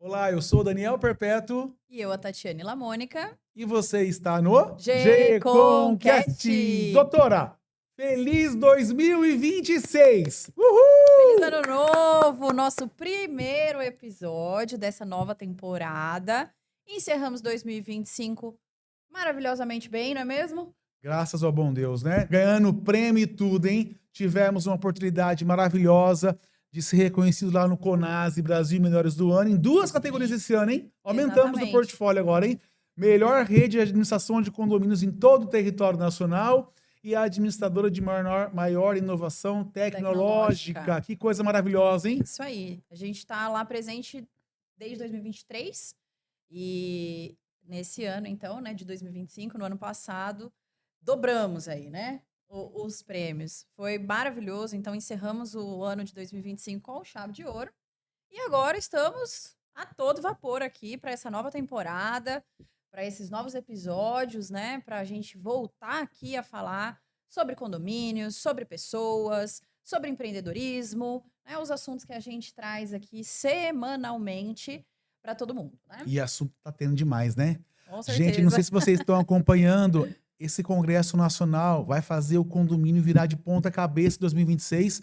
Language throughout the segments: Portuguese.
Olá, eu sou o Daniel Perpétuo E eu, a Tatiane Lamônica. e você está no G-Concast. Doutora, feliz 2026! Feliz Uhul! Ano Novo! Nosso primeiro episódio dessa nova temporada. Encerramos 2025 maravilhosamente bem, não é mesmo? Graças ao bom Deus, né? Ganhando prêmio e tudo, hein? Tivemos uma oportunidade maravilhosa de ser reconhecido lá no Conase Brasil Melhores do Ano, em duas categorias esse ano, hein? Aumentamos o Exatamente. portfólio agora, hein? Melhor rede de administração de condomínios em todo o território nacional e a administradora de maior inovação tecnológica. Que coisa maravilhosa, hein? Isso aí. A gente está lá presente desde 2023 e nesse ano, então, né, de 2025, no ano passado, dobramos aí, né, os prêmios. Foi maravilhoso. Então, encerramos o ano de 2025 com chave de ouro. E agora estamos a todo vapor aqui para essa nova temporada, para esses novos episódios, né? Para a gente voltar aqui a falar sobre condomínios, sobre pessoas, sobre empreendedorismo, né? Os assuntos que a gente traz aqui semanalmente para todo mundo, né? E assunto tá tendo demais, né? Com Gente, não sei certeza. se vocês estão acompanhando, esse Congresso Nacional vai fazer o condomínio virar de ponta cabeça em 2026.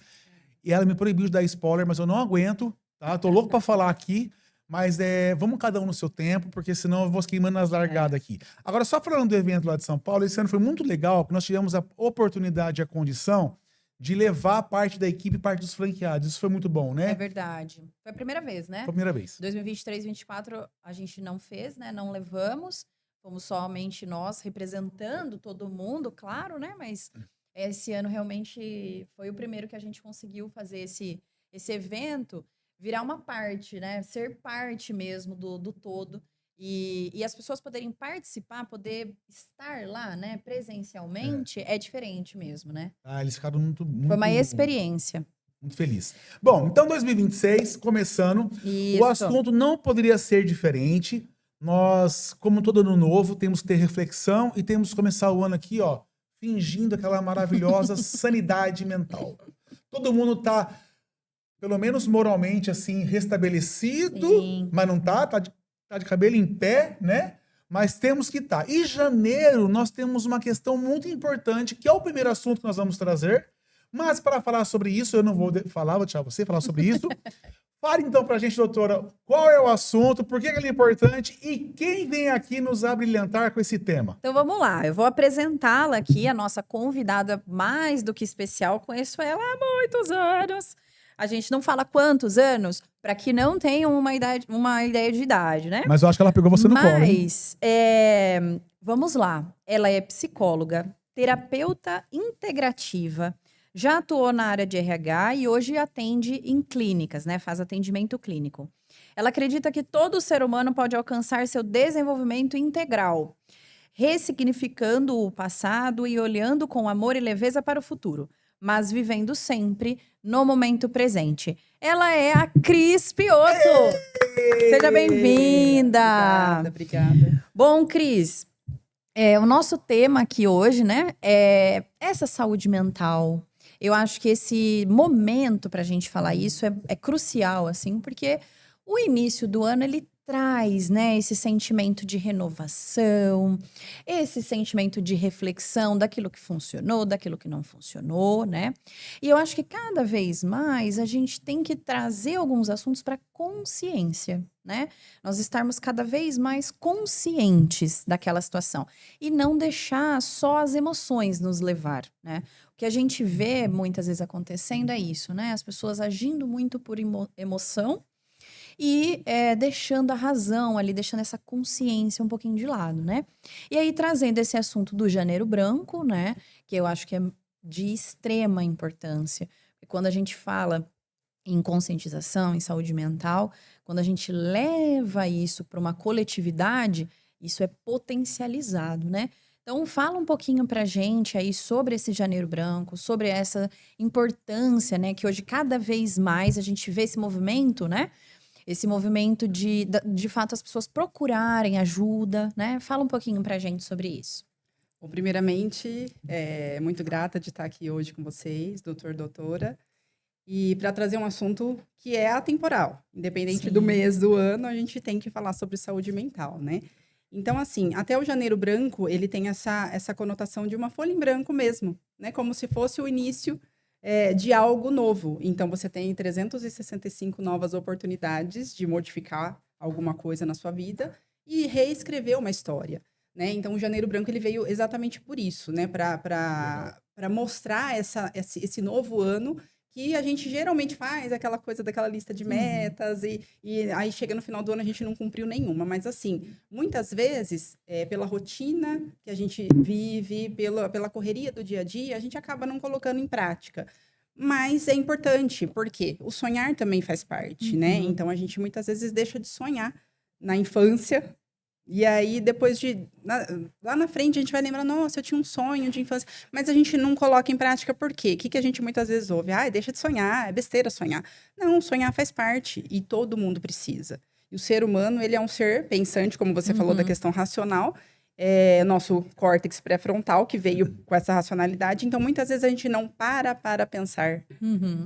E ela me proibiu de dar spoiler, mas eu não aguento, tá? Tô louco pra falar aqui, mas vamos cada um no seu tempo, porque senão eu vou queimando nas largadas aqui. Agora, só falando do evento lá de São Paulo, esse ano foi muito legal, porque nós tivemos a oportunidade e a condição de levar parte da equipe e parte dos franqueados. Isso foi muito bom, É né? verdade. Foi a primeira vez, né? Foi a primeira vez. 2023, 2024 a gente não fez, né? Não levamos. Fomos somente nós representando todo mundo, claro, né? Mas esse ano realmente foi o primeiro que a gente conseguiu fazer esse evento virar uma parte, né? Ser parte mesmo do todo. E as pessoas poderem participar, poder estar lá, né? Presencialmente, é diferente mesmo, né? Ah, eles ficaram muito, Foi uma muito, experiência. muito felizes. Bom, então 2026, começando, o Isso. assunto não poderia ser diferente. Nós, como todo ano novo, temos que ter reflexão e temos que começar o ano aqui, ó, fingindo aquela maravilhosa sanidade mental. Todo mundo tá, pelo menos moralmente, assim, restabelecido, Sim. mas não tá de cabelo em pé, né? Mas temos que estar. E janeiro, nós temos uma questão muito importante, que é o primeiro assunto que nós vamos trazer. Mas para falar sobre isso, eu não vou falar, vou deixar você falar sobre isso. Fale então pra gente, doutora, qual é o assunto, por que ele é importante e quem vem aqui nos abrilhantar com esse tema? Então vamos lá, eu vou apresentá-la aqui, a nossa convidada mais do que especial. Conheço ela há muitos anos. A gente não fala quantos anos, para que não tenham uma ideia de idade, né? Mas eu acho que ela pegou você no colo, hein? Mas, vamos lá. Ela é psicóloga, terapeuta integrativa, já atuou na área de RH e hoje atende em clínicas, né? Faz atendimento clínico. Ela acredita que todo ser humano pode alcançar seu desenvolvimento integral, ressignificando o passado e olhando com amor e leveza para o futuro, mas vivendo sempre no momento presente. Ela é a Cris Piotto. Seja bem-vinda. Obrigada. Bom, Cris, o nosso tema aqui hoje, né, é essa saúde mental. Eu acho que esse momento para a gente falar isso é crucial, assim, porque o início do ano ele traz, né, esse sentimento de renovação, esse sentimento de reflexão daquilo que funcionou, daquilo que não funcionou, né? E eu acho que cada vez mais a gente tem que trazer alguns assuntos para consciência, né? Nós estarmos cada vez mais conscientes daquela situação e não deixar só as emoções nos levar, né? O que a gente vê muitas vezes acontecendo é isso, né? As pessoas agindo muito por emoção e deixando a razão ali, deixando essa consciência um pouquinho de lado, né? E aí trazendo esse assunto do janeiro branco, né? Que eu acho que é de extrema importância. E quando a gente fala em conscientização, em saúde mental, quando a gente leva isso para uma coletividade, isso é potencializado, né? Então, fala um pouquinho pra gente aí sobre esse janeiro branco, sobre essa importância, né? Que hoje, cada vez mais, a gente vê esse movimento, né? Esse movimento de fato, as pessoas procurarem ajuda, né? Fala um pouquinho pra gente sobre isso. Bom, primeiramente, muito grata de estar aqui hoje com vocês, doutora. E para trazer um assunto que é atemporal, independente Sim. do mês, do ano, a gente tem que falar sobre saúde mental, né? Então, assim, até o Janeiro Branco, ele tem essa conotação de uma folha em branco mesmo, né? Como se fosse o início de algo novo. Então, você tem 365 novas oportunidades de modificar alguma coisa na sua vida e reescrever uma história, né? Então, o Janeiro Branco, ele veio exatamente por isso, né? Para mostrar esse novo ano que a gente geralmente faz aquela coisa daquela lista de metas e aí chega no final do ano a gente não cumpriu nenhuma. Mas, assim, muitas vezes, pela rotina que a gente vive, pela correria do dia a dia, a gente acaba não colocando em prática. Mas é importante, porque o sonhar também faz parte, né? Então, a gente muitas vezes deixa de sonhar na infância. E aí, depois lá na frente, a gente vai lembrar, nossa, eu tinha um sonho de infância. Mas a gente não coloca em prática por quê? O que a gente muitas vezes ouve? Ah, deixa de sonhar, é besteira sonhar. Não, sonhar faz parte e todo mundo precisa. E o ser humano, ele é um ser pensante, como você falou da questão racional, nosso córtex pré-frontal, que veio com essa racionalidade. Então, muitas vezes a gente não para pensar.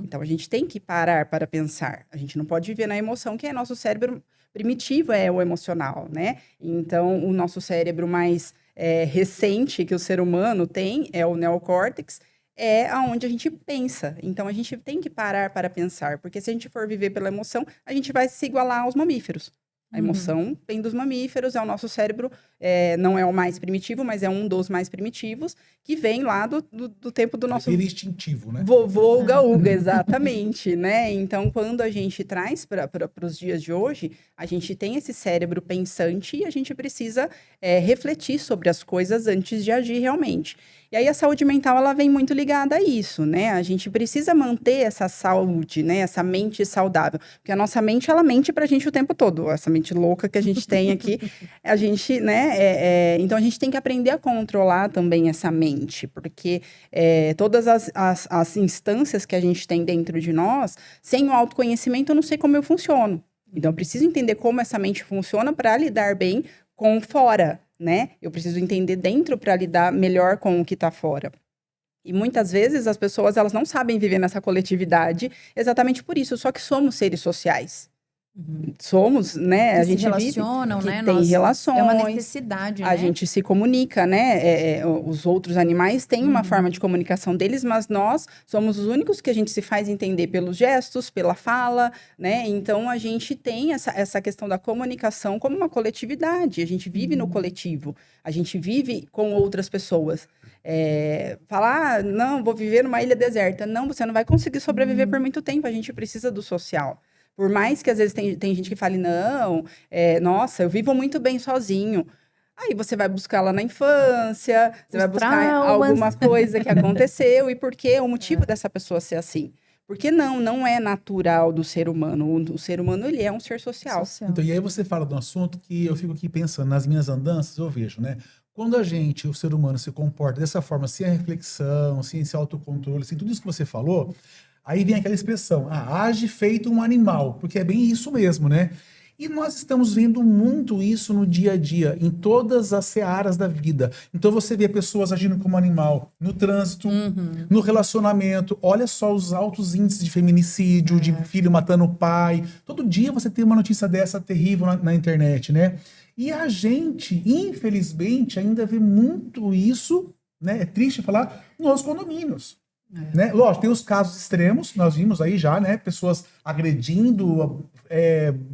Então, a gente tem que parar para pensar. A gente não pode viver na emoção, que é nosso cérebro primitivo, é o emocional, né? Então, o nosso cérebro mais recente que o ser humano tem é o neocórtex, é aonde a gente pensa. Então, a gente tem que parar para pensar, porque se a gente for viver pela emoção, a gente vai se igualar aos mamíferos. A emoção vem dos mamíferos, é o nosso cérebro, não é o mais primitivo, mas é um dos mais primitivos, que vem lá do tempo do nosso... Ele é instintivo, né? Vovô Uga-Uga, exatamente, né? Então, quando a gente traz para os dias de hoje, a gente tem esse cérebro pensante e a gente precisa refletir sobre as coisas antes de agir realmente. E aí, a saúde mental, ela vem muito ligada a isso, né? A gente precisa manter essa saúde, né? Essa mente saudável. Porque a nossa mente, ela mente pra gente o tempo todo. Essa mente louca que a gente tem aqui, a gente, né? Então, a gente tem que aprender a controlar também essa mente. Porque todas as instâncias que a gente tem dentro de nós, sem o autoconhecimento, eu não sei como eu funciono. Então, eu preciso entender como essa mente funciona para lidar bem com fora, né? Eu preciso entender dentro para lidar melhor com o que está fora. E muitas vezes as pessoas, elas não sabem viver nessa coletividade exatamente por isso, só que somos seres sociais. Somos, né? Que a gente se relacionam, vive, né? que tem relações. É uma necessidade, né? A gente se comunica, né? Os outros animais têm uma forma de comunicação deles, mas nós somos os únicos que a gente se faz entender pelos gestos, pela fala, né? Então, a gente tem essa questão da comunicação como uma coletividade. A gente vive no coletivo. A gente vive com outras pessoas. Falar, não, vou viver numa ilha deserta. Não, você não vai conseguir sobreviver por muito tempo. A gente precisa do social. Por mais que às vezes tem gente que fale, não, nossa, eu vivo muito bem sozinho. Aí você vai buscar lá na infância, você vai buscar alguma coisa que aconteceu e por que o motivo dessa pessoa ser assim. Porque não é natural do ser humano. O ser humano, ele é um ser social. Então, e aí você fala de um assunto que eu fico aqui pensando, nas minhas andanças, eu vejo, né? Quando a gente, o ser humano, se comporta dessa forma, sem a reflexão, sem esse autocontrole, sem tudo isso que você falou, aí vem aquela expressão, age feito um animal, porque é bem isso mesmo, né? E nós estamos vendo muito isso no dia a dia, em todas as searas da vida. Então você vê pessoas agindo como animal no trânsito, no relacionamento. Olha só os altos índices de feminicídio, de filho matando o pai. Todo dia você tem uma notícia dessa terrível na internet, né? E a gente, infelizmente, ainda vê muito isso, né? É triste falar, nos condomínios. Né? Lógico, tem os casos extremos, nós vimos aí já, né? Pessoas agredindo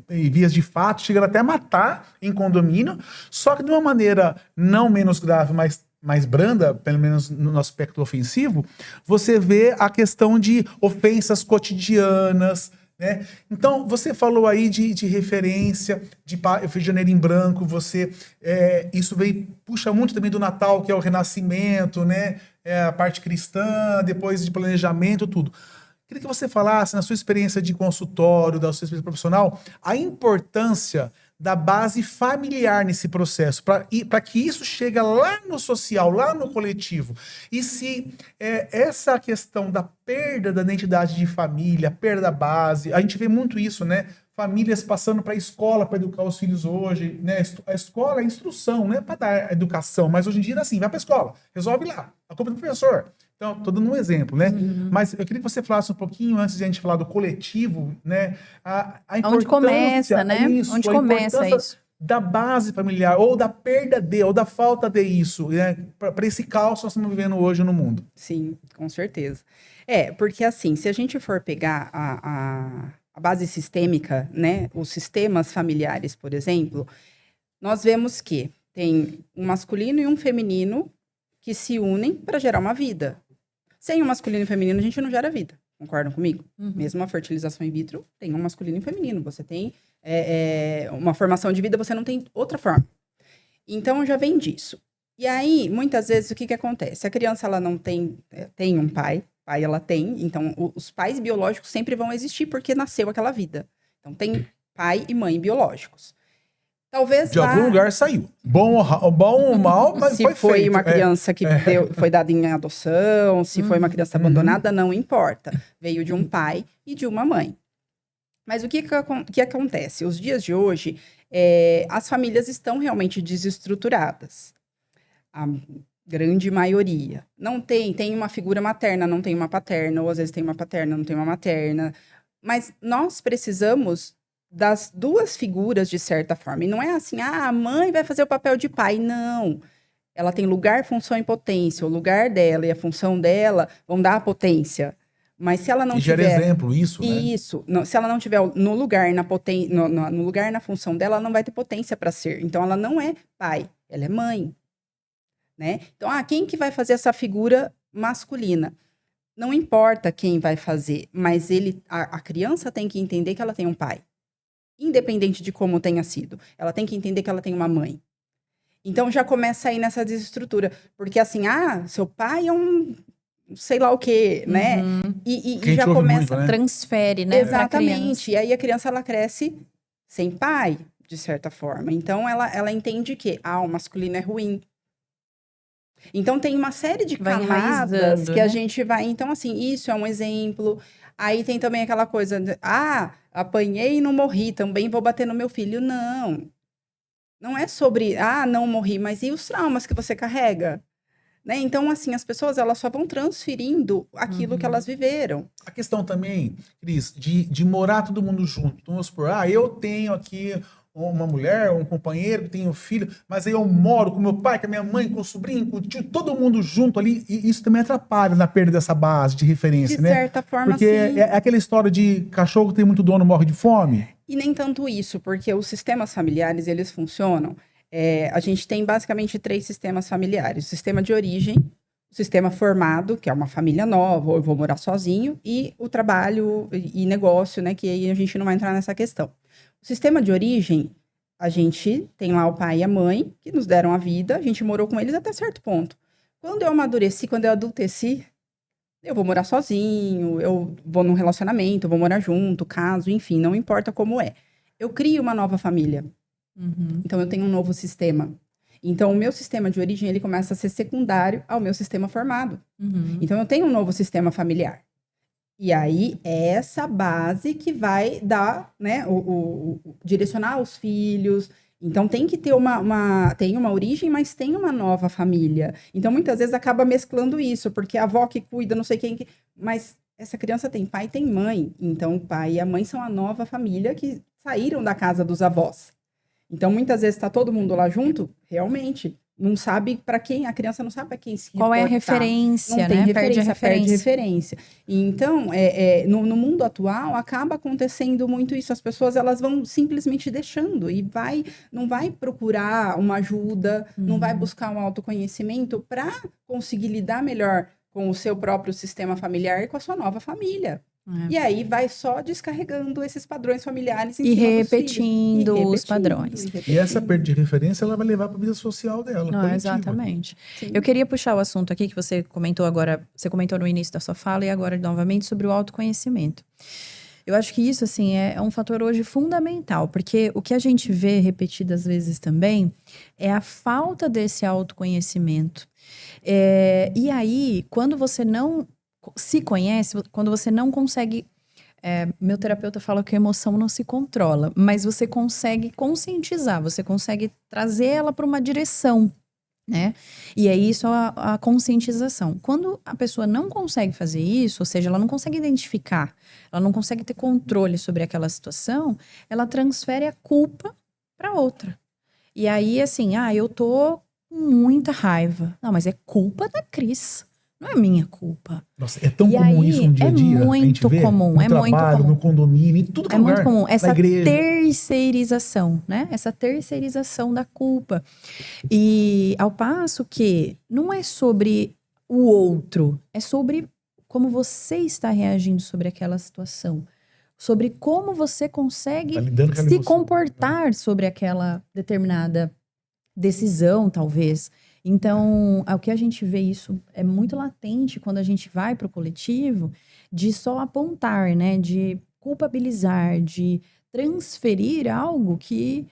em vias de fato, chegando até a matar em condomínio, só que de uma maneira não menos grave, mas mais branda, pelo menos no aspecto ofensivo, você vê a questão de ofensas cotidianas, né? Então, você falou aí de referência, de janeiro em branco, isso puxa muito também do Natal, que é o renascimento, né? A parte cristã, depois de planejamento, tudo. Queria que você falasse, na sua experiência de consultório, da sua experiência profissional, a importância da base familiar nesse processo, para que isso chegue lá no social, lá no coletivo. E se essa questão da perda da identidade de família, perda da base, a gente vê muito isso, né? famílias passando para a escola para educar os filhos hoje, né? A escola é instrução, não é para dar educação, mas hoje em dia é assim, vai para a escola, resolve lá, a culpa é do professor. Então, tô dando um exemplo, né? Mas eu queria que você falasse um pouquinho, antes de a gente falar do coletivo, né? A importância, Onde começa, né? Onde a começa importância isso? da base familiar, ou da perda de, ou da falta de isso, né? Para esse caos que nós estamos vivendo hoje no mundo. Sim, com certeza. Porque assim, se a gente for pegar a base sistêmica, né, os sistemas familiares, por exemplo, nós vemos que tem um masculino e um feminino que se unem para gerar uma vida. Sem o masculino e o feminino, a gente não gera vida. Concordam comigo? Mesmo a fertilização in vitro tem um masculino e um feminino. Você tem uma formação de vida, você não tem outra forma. Então, já vem disso. E aí, muitas vezes, o que acontece? A criança, ela não tem um pai ela tem, então os pais biológicos sempre vão existir porque nasceu aquela vida. Então, tem pai e mãe biológicos. Talvez de algum lugar saiu. Bom ou mal, mas se foi foi feito. uma criança que foi dada em adoção, se foi uma criança abandonada, não importa. Veio de um pai e de uma mãe. Mas o que acontece? Os dias de hoje, as famílias estão realmente desestruturadas. A grande maioria. Não tem uma figura materna, não tem uma paterna, ou às vezes tem uma paterna, não tem uma materna. Mas nós precisamos das duas figuras, de certa forma. E não é assim, a mãe vai fazer o papel de pai. Não. Ela tem lugar, função e potência. O lugar dela e a função dela vão dar a potência. Mas se ela não tiver... gera exemplo, isso, né? Isso. Se ela não tiver no lugar, no lugar, na função dela, ela não vai ter potência para ser. Então, ela não é pai, ela é mãe. Né? Então, quem que vai fazer essa figura masculina? Não importa quem vai fazer, mas a criança tem que entender que ela tem um pai. Independente de como tenha sido. Ela tem que entender que ela tem uma mãe. Então, já começa aí nessa desestrutura. Porque assim, seu pai é um sei lá o quê, né? E já começa... muito, né? Transfere, né? Exatamente. E aí a criança, ela cresce sem pai, de certa forma. Então, ela entende que, o masculino é ruim. Então, tem uma série de camadas que a gente vai... Então, assim, isso é um exemplo. Aí tem também aquela coisa... apanhei e não morri, também vou bater no meu filho. Não. Não é sobre... não morri, mas e os traumas que você carrega? Né? Então, assim, as pessoas, elas só vão transferindo aquilo que elas viveram. A questão também, Cris, de morar todo mundo junto. Então, vamos supor, eu tenho aqui... uma mulher, um companheiro que tem um filho, mas aí eu moro com meu pai, com a minha mãe, com o sobrinho, com o tio, todo mundo junto ali, e isso também atrapalha na perda dessa base de referência, né? De certa forma, porque sim. É aquela história de cachorro que tem muito dono morre de fome. E nem tanto isso, porque os sistemas familiares, eles funcionam. A gente tem basicamente 3 sistemas familiares. O sistema de origem, o sistema formado, que é uma família nova, ou eu vou morar sozinho, e o trabalho e negócio, né? Que aí a gente não vai entrar nessa questão. O sistema de origem, a gente tem lá o pai e a mãe, que nos deram a vida, a gente morou com eles até certo ponto. Quando eu amadureci, quando eu adulteci, eu vou morar sozinho, eu vou num relacionamento, eu vou morar junto, caso, enfim, não importa como é. Eu crio uma nova família. Então, eu tenho um novo sistema. Então, o meu sistema de origem, ele começa a ser secundário ao meu sistema formado. Então, eu tenho um novo sistema familiar. E aí, é essa base que vai dar, né, direcionar os filhos. Então, tem que ter tem uma origem, mas tem uma nova família. Então, muitas vezes, acaba mesclando isso, porque a avó que cuida, não sei quem... Mas essa criança tem pai e tem mãe. Então, o pai e a mãe são a nova família que saíram da casa dos avós. Então, muitas vezes, está todo mundo lá junto, realmente... Não sabe para quem, a criança não sabe para quem se reportar. Qual é a referência, não tem né? referência, perde referência. Então, no mundo atual, acaba acontecendo muito isso. As pessoas, elas vão simplesmente deixando e não vai procurar uma ajuda, não vai buscar um autoconhecimento para conseguir lidar melhor com o seu próprio sistema familiar e com a sua nova família. E aí vai só descarregando esses padrões familiares e repetindo os padrões. E essa perda de referência, ela vai levar para a vida social dela. Não, exatamente. Sim. Eu queria puxar o assunto aqui que você comentou agora, você comentou no início da sua fala e agora novamente sobre o autoconhecimento. Eu acho que isso, assim, é um fator hoje fundamental, porque o que a gente vê repetidas vezes também é a falta desse autoconhecimento. E aí, quando você não se conhece, quando você não consegue meu terapeuta fala que a emoção não se controla, mas você consegue conscientizar, você consegue trazer ela para uma direção, né? E é isso a conscientização. Quando a pessoa não consegue fazer isso, ou seja, ela não consegue identificar, ela não consegue ter controle sobre aquela situação, ela transfere a culpa para outra. E aí, assim, eu tô com muita raiva. Não, mas é culpa da Cris. Não é minha culpa. Nossa, é tão E comum aí, isso no dia a dia? É muito comum, no é muito trabalho, comum. no condomínio, em tudo que É lugar, muito comum. na Essa igreja. terceirização, né? Essa terceirização da culpa. E ao passo que não é sobre o outro, é sobre como você está reagindo sobre aquela situação. Sobre como você consegue Tá lidando com aquela se emoção. comportar sobre aquela determinada decisão, talvez. Então, o que a gente vê isso é muito latente quando a gente vai para o coletivo, de só apontar, né? De culpabilizar, de transferir algo que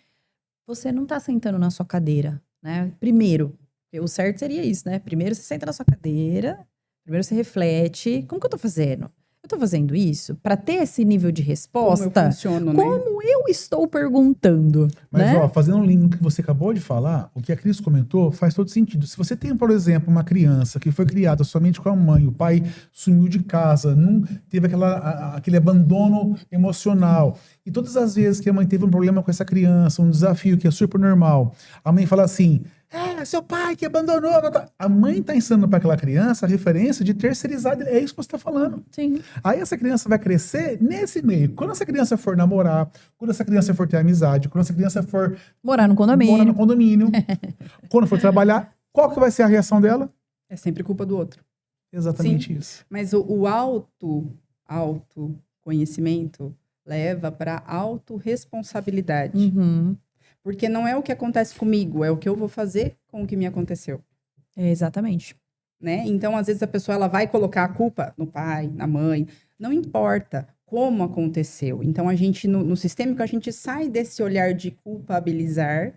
você não está sentando na sua cadeira, né? Primeiro, o certo seria isso, né? Primeiro você senta na sua cadeira, primeiro você reflete, como que eu tô fazendo? Eu tô fazendo isso para ter esse nível de Como eu resposta? funciono, né? Como eu estou perguntando, Mas, né? ó, fazendo um link no que você acabou de falar, o que a Cris comentou faz todo sentido. Se você tem, por exemplo, uma criança que foi criada somente com a mãe, o pai sumiu de casa, não teve aquele abandono emocional, e todas as vezes que a mãe teve um problema com essa criança, um desafio que é super normal, a mãe fala assim: seu pai que abandonou. A mãe está ensinando para aquela criança a referência de terceirizar. É isso que você está falando. Sim. Aí essa criança vai crescer nesse meio. Quando essa criança for namorar, quando essa criança for ter amizade, quando essa criança for Morar no condomínio. morar no condomínio, quando for trabalhar, qual que vai ser a reação dela? É sempre culpa do outro. Exatamente isso. Mas o autoconhecimento leva para autorresponsabilidade. Uhum. Porque não é o que acontece comigo, é o que eu vou fazer com o que me aconteceu. Exatamente. Né? Então, às vezes, a pessoa ela vai colocar a culpa no pai, na mãe. Não importa como aconteceu. Então, a gente, no sistêmico, a gente sai desse olhar de culpabilizar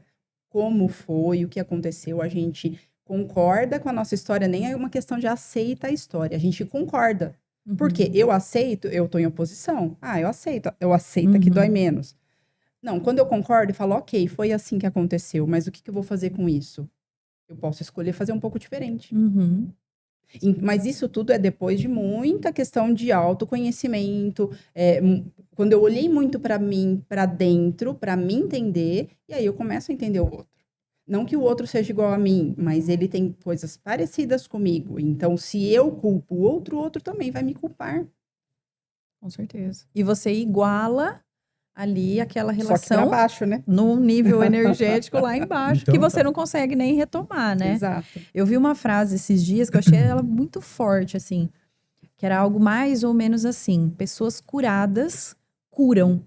como foi, o que aconteceu. A gente concorda com a nossa história, nem é uma questão de aceita a história. A gente concorda. Uhum. Porque eu aceito, eu tô em oposição. Eu aceito que dói menos. Não, quando eu concordo e falo, ok, foi assim que aconteceu, mas o que eu vou fazer com isso? Eu posso escolher fazer um pouco diferente. Uhum. Mas isso tudo é depois de muita questão de autoconhecimento. Quando eu olhei muito para mim, para dentro, para me entender, e aí eu começo a entender o outro. Não que o outro seja igual a mim, mas ele tem coisas parecidas comigo. Então, se eu culpo o outro também vai me culpar. Com certeza. E você iguala ali aquela Só que relação para baixo, né? num nível energético lá embaixo, Então, que você tá. não consegue nem retomar, né? Exato. Eu vi uma frase esses dias que eu achei ela muito forte, assim, que era algo mais ou menos assim: pessoas curadas curam.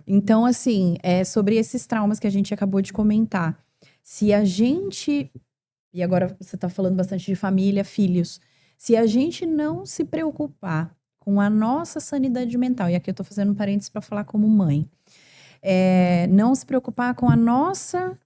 Então, assim, é sobre esses traumas que a gente acabou de comentar. Se a gente, e agora você está falando bastante de família, filhos, se a gente não se preocupar com a nossa sanidade mental, e aqui eu tô fazendo um parênteses para falar como mãe, não se preocupar com a nossa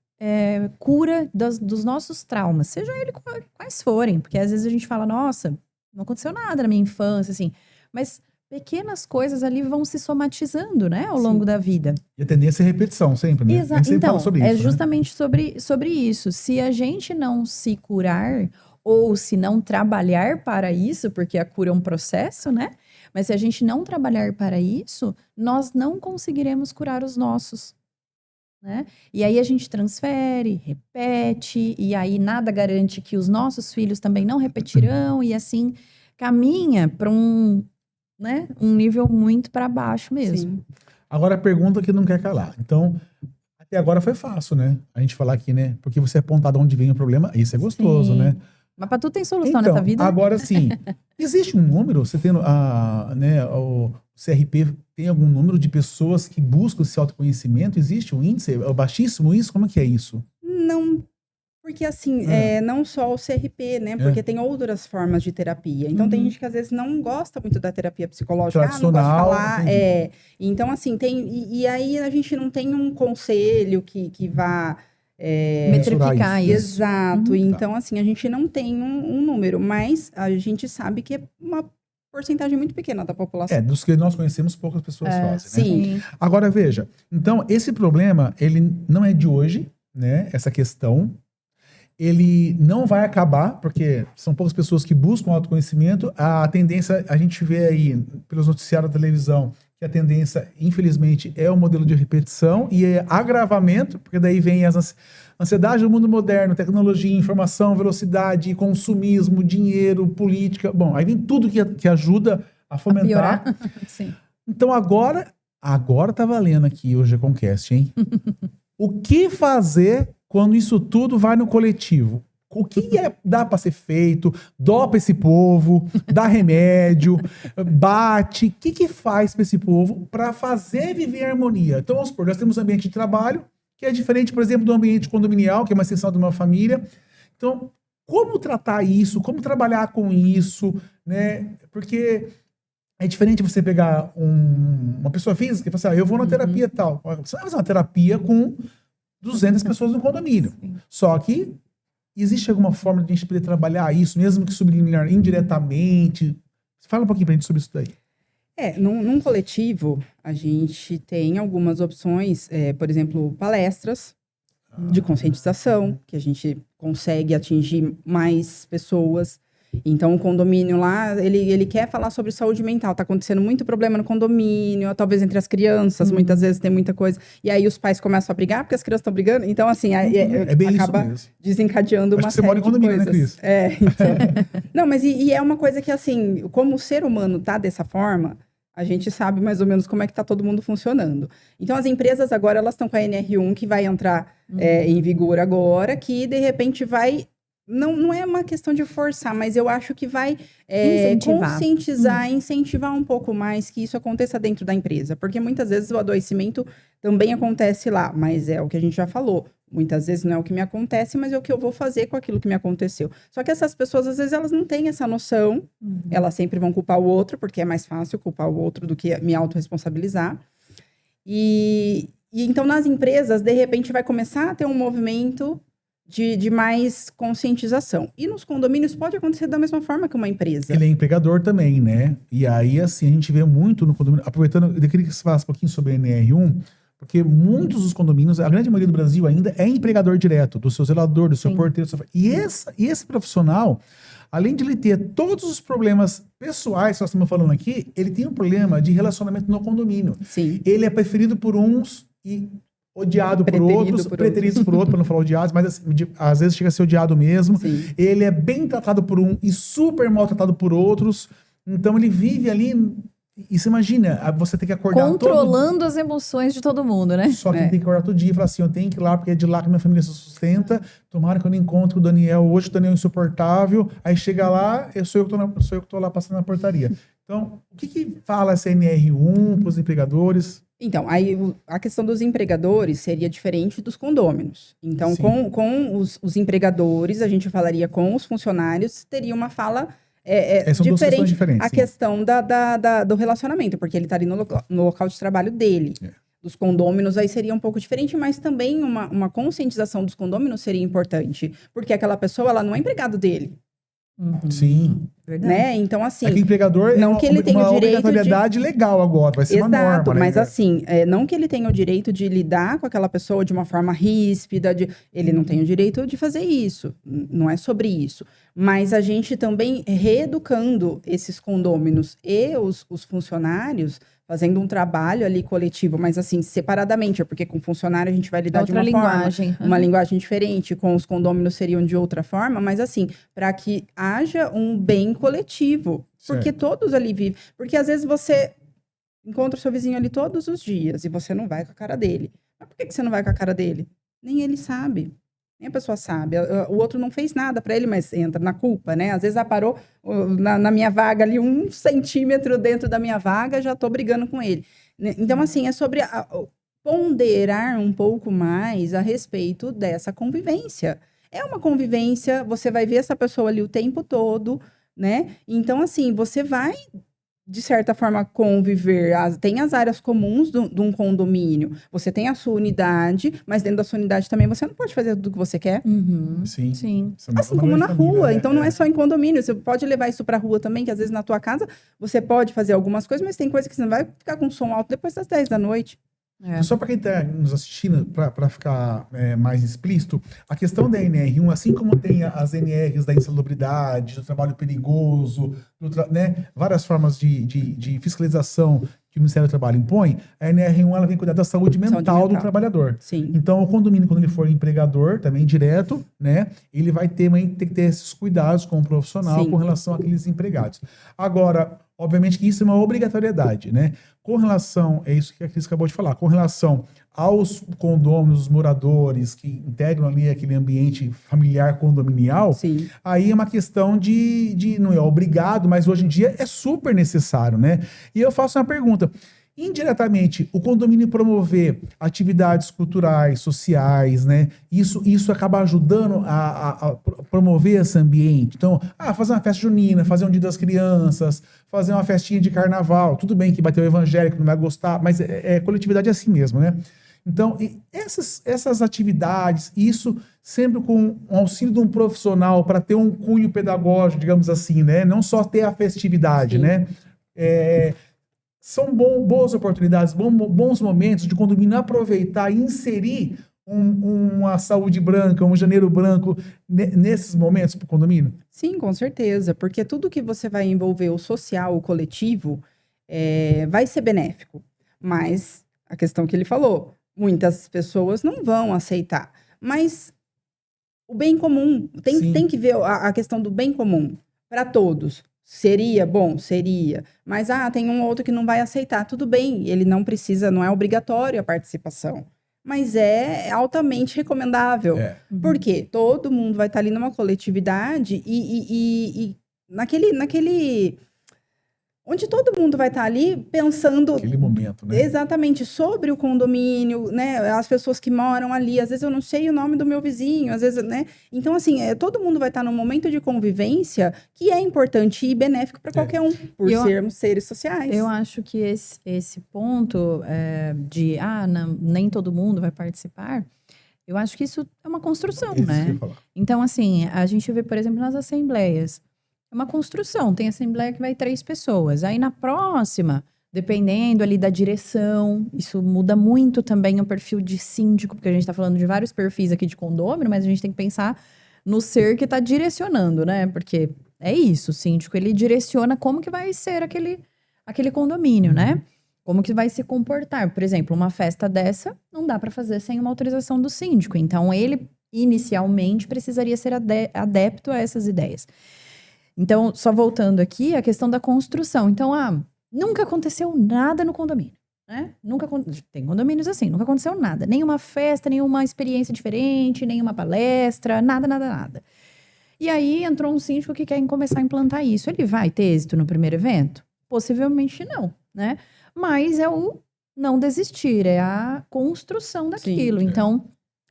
cura dos nossos traumas, sejam eles quais forem, porque às vezes a gente fala, nossa, não aconteceu nada na minha infância, assim, mas pequenas coisas ali vão se somatizando, né, ao longo da vida. E a tendência é repetição sempre, né? Exato. Sempre Então, fala sobre isso, justamente sobre isso. Se a gente não se curar, ou se não trabalhar para isso, porque a cura é um processo, né? Mas se a gente não trabalhar para isso, nós não conseguiremos curar os nossos, né? E aí a gente transfere, repete, e aí nada garante que os nossos filhos também não repetirão, e assim caminha para um nível muito para baixo mesmo. Sim. Agora a pergunta que não quer calar. Então, até agora foi fácil, né? A gente falar aqui, né? Porque você apontar de onde vem o problema, isso é gostoso, Sim. né? Mas para tudo tem solução Então, nessa vida. agora sim, existe um número, você tem o CRP, tem algum número de pessoas que buscam esse autoconhecimento? Existe um índice? É baixíssimo isso? Como é que é isso? Não, porque assim, não só o CRP, né? Porque tem outras formas de terapia. Então, tem gente que às vezes não gosta muito da terapia psicológica. Não gosta de falar. Então, assim, e aí a gente não tem um conselho que vá... metrificar isso. Exato. Então, assim, a gente não tem um número, mas a gente sabe que é uma porcentagem muito pequena da população. Dos que nós conhecemos, poucas pessoas fazem, né? Sim. Agora, veja, então, esse problema, ele não é de hoje, né? Essa questão. Ele não vai acabar, porque são poucas pessoas que buscam autoconhecimento. A tendência, a gente vê aí, pelos noticiários da televisão, que a tendência, infelizmente, é o modelo de repetição e é agravamento, porque daí vem as ansiedades do mundo moderno, tecnologia, informação, velocidade, consumismo, dinheiro, política. Bom, aí vem tudo que ajuda a fomentar. Sim. Então agora tá valendo aqui o G-Concast, hein? O que fazer quando isso tudo vai no coletivo? O que dá para ser feito? Dopa esse povo, dá remédio, bate. O que faz para esse povo para fazer viver em harmonia? Então, vamos supor, nós temos um ambiente de trabalho que é diferente, por exemplo, do ambiente condominial, que é uma extensão de uma família. Então, como tratar isso? Como trabalhar com isso? Né? Porque é diferente você pegar uma pessoa física e falar assim, eu vou na terapia tal. Você vai fazer uma terapia com 200 pessoas no condomínio. Sim. Só que existe alguma forma de a gente poder trabalhar isso, mesmo que subliminar indiretamente? Fala um pouquinho pra gente sobre isso daí. Num coletivo, a gente tem algumas opções, por exemplo, palestras de conscientização, que a gente consegue atingir mais pessoas. Então, o condomínio lá, ele quer falar sobre saúde mental. Tá acontecendo muito problema no condomínio, talvez entre as crianças, muitas vezes tem muita coisa. E aí os pais começam a brigar, porque as crianças estão brigando. Então, assim, bem acaba isso mesmo. desencadeando Acho uma que você série mora em de condomínio, né, coisas. Cris? Então. Não, mas é uma coisa que, assim, como o ser humano tá dessa forma, a gente sabe mais ou menos como é que tá todo mundo funcionando. Então, as empresas agora, elas estão com a NR1, que vai entrar em vigor agora, que, de repente, vai... Não é uma questão de forçar, mas eu acho que vai conscientizar, incentivar um pouco mais que isso aconteça dentro da empresa. Porque muitas vezes o adoecimento também acontece lá, mas é o que a gente já falou. Muitas vezes não é o que me acontece, mas é o que eu vou fazer com aquilo que me aconteceu. Só que essas pessoas, às vezes, elas não têm essa noção. Elas sempre vão culpar o outro, porque é mais fácil culpar o outro do que me autorresponsabilizar. E então, nas empresas, de repente, vai começar a ter um movimento de mais conscientização. E nos condomínios pode acontecer da mesma forma que uma empresa. Ele é empregador também, né? E aí, assim, a gente vê muito no condomínio... Aproveitando, eu queria que você falasse um pouquinho sobre a NR1, porque muitos dos condomínios, a grande maioria do Brasil ainda, é empregador direto, do seu zelador, do seu porteiro. Do seu... E esse profissional, além de ele ter todos os problemas pessoais que nós estamos falando aqui, ele tem um problema de relacionamento no condomínio. Sim. Ele é preferido por uns e... odiado por outros, preterido por outros, para não falar odiados, mas assim, às vezes chega a ser odiado mesmo. Sim. Ele é bem tratado por um e super maltratado por outros. Então ele vive ali. E você imagina, você tem que acordar controlando as emoções de todo mundo, né? Só que ele tem que acordar todo dia e falar assim: eu tenho que ir lá porque é de lá que minha família se sustenta. Tomara que eu não encontre o Daniel hoje, o Daniel é insuportável. Aí chega lá, sou eu que tô lá passando na portaria. Então, o que fala essa NR1 para os empregadores? Então, aí a questão dos empregadores seria diferente dos condôminos. Então, com os empregadores, a gente falaria com os funcionários, teria uma fala são duas questões diferentes. A questão do relacionamento, porque ele está ali no local de trabalho dele. Dos condôminos, aí seria um pouco diferente, mas também uma conscientização dos condôminos seria importante, porque aquela pessoa, ela não é empregado dele. Sim. Verdade. Né? Então, assim... Aqui, empregador não que ele tenha o direito obrigatoriedade legal agora, vai ser uma norma, né? Mas assim, não que ele tenha o direito de lidar com aquela pessoa de uma forma ríspida, ele não tem o direito de fazer isso, não é sobre isso. Mas a gente também reeducando esses condôminos e os funcionários, fazendo um trabalho ali coletivo, mas assim, separadamente, porque com funcionário a gente vai lidar de uma linguagem. Forma, uma linguagem diferente, com os condôminos seriam de outra forma, mas assim, para que haja um bem coletivo, porque todos ali vivem, porque às vezes você encontra o seu vizinho ali todos os dias e você não vai com a cara dele. Mas por que você não vai com a cara dele? Nem ele sabe. Nem a pessoa sabe. O outro não fez nada para ele, mas entra na culpa, né? Às vezes parou na minha vaga ali, 1 centímetro dentro da minha vaga, já tô brigando com ele. Então, assim, é sobre ponderar um pouco mais a respeito dessa convivência. É uma convivência, você vai ver essa pessoa ali o tempo todo, né? Então, assim, você vai de certa forma, conviver. Tem as áreas comuns de um condomínio. Você tem a sua unidade, mas dentro da sua unidade também você não pode fazer tudo o que você quer. Uhum. Sim. Sim. Assim como na rua. Então, não é só em condomínio. Você pode levar isso pra rua também, que às vezes na tua casa você pode fazer algumas coisas, mas tem coisa que você não vai ficar com som alto depois das 10 da noite. Só para quem está nos assistindo, para ficar mais explícito, a questão da NR1, assim como tem as NRs da insalubridade, do trabalho perigoso, né, várias formas de fiscalização que o Ministério do Trabalho impõe, a NR1 ela vem cuidar da saúde mental do trabalhador. Sim. Então, o condomínio, quando ele for empregador, também direto, né, ele vai ter que ter esses cuidados com o profissional com relação àqueles empregados. Agora, obviamente que isso é uma obrigatoriedade, né? Com relação, é isso que a Cris acabou de falar, com relação aos condôminos, os moradores que integram ali aquele ambiente familiar condominial, Sim. aí é uma questão de não é obrigado, mas hoje em dia é super necessário, né? E eu faço uma pergunta. Indiretamente, o condomínio promover atividades culturais, sociais, né? Isso acaba ajudando a promover esse ambiente. Então, fazer uma festa junina, fazer um dia das crianças, fazer uma festinha de carnaval. Tudo bem que vai ter o evangélico, não vai gostar, mas coletividade é assim mesmo, né? Então, essas atividades, isso sempre com o auxílio de um profissional para ter um cunho pedagógico, digamos assim, né? Não só ter a festividade, né? São boas oportunidades, bons momentos de condomínio aproveitar e inserir uma saúde branca, um janeiro branco nesses momentos para o condomínio? Sim, com certeza, porque tudo que você vai envolver o social, o coletivo, vai ser benéfico. Mas a questão que ele falou, muitas pessoas não vão aceitar. Mas o bem comum, tem que ver a questão do bem comum para todos. Seria bom? Seria. Mas, tem um outro que não vai aceitar. Tudo bem, ele não precisa, não é obrigatório a participação. Mas é altamente recomendável. Por quê? Todo mundo vai estar ali numa coletividade e naquele... Onde todo mundo vai estar ali pensando... Aquele momento, né? Exatamente, sobre o condomínio, né? As pessoas que moram ali. Às vezes eu não sei o nome do meu vizinho, às vezes, né? Então, assim, todo mundo vai estar num momento de convivência que é importante e benéfico para qualquer um, por sermos seres sociais. Eu acho que esse ponto de, nem todo mundo vai participar, eu acho que isso é uma construção, né? Então, assim, a gente vê, por exemplo, nas assembleias, é uma construção, tem assembleia que vai 3 pessoas. Aí na próxima, dependendo ali da direção, isso muda muito também o perfil de síndico, porque a gente tá falando de vários perfis aqui de condômino, mas a gente tem que pensar no ser que tá direcionando, né? Porque é isso, o síndico, ele direciona como que vai ser aquele condomínio, né? Como que vai se comportar. Por exemplo, uma festa dessa não dá para fazer sem uma autorização do síndico. Então, ele, inicialmente, precisaria ser adepto a essas ideias. Então, só voltando aqui, a questão da construção. Então, nunca aconteceu nada no condomínio, né? Tem condomínios assim, nunca aconteceu nada. Nenhuma festa, nenhuma experiência diferente, nenhuma palestra, nada. E aí, entrou um síndico que quer começar a implantar isso. Ele vai ter êxito no primeiro evento? Possivelmente não, né? Mas é o não desistir, é a construção daquilo. Sim, então,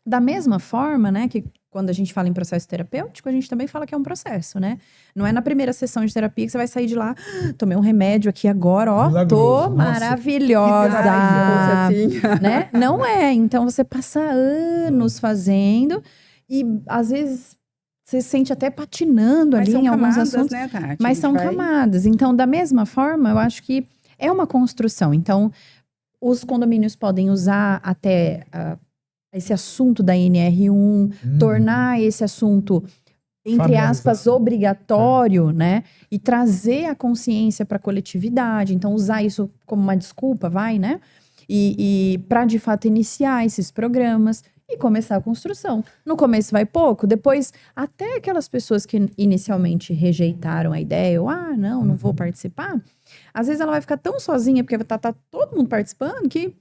da mesma forma, né, que quando a gente fala em processo terapêutico, a gente também fala que é um processo, né? Não é na primeira sessão de terapia que você vai sair de lá, tomei um remédio aqui agora, tô maravilhosa, assim. né? Não é. Então, você passa anos fazendo e, às vezes, você se sente até patinando ali em alguns assuntos. Né, Tati? Mas são camadas. Então, da mesma forma, eu acho que é uma construção. Então, os condomínios podem usar até esse assunto da NR1, tornar esse assunto, entre aspas, obrigatório, né? E trazer a consciência para a coletividade. Então, usar isso como uma desculpa, né? E para, de fato, iniciar esses programas e começar a construção. No começo vai pouco, depois até aquelas pessoas que inicialmente rejeitaram a ideia, ou não vou participar, às vezes ela vai ficar tão sozinha, porque tá todo mundo participando, que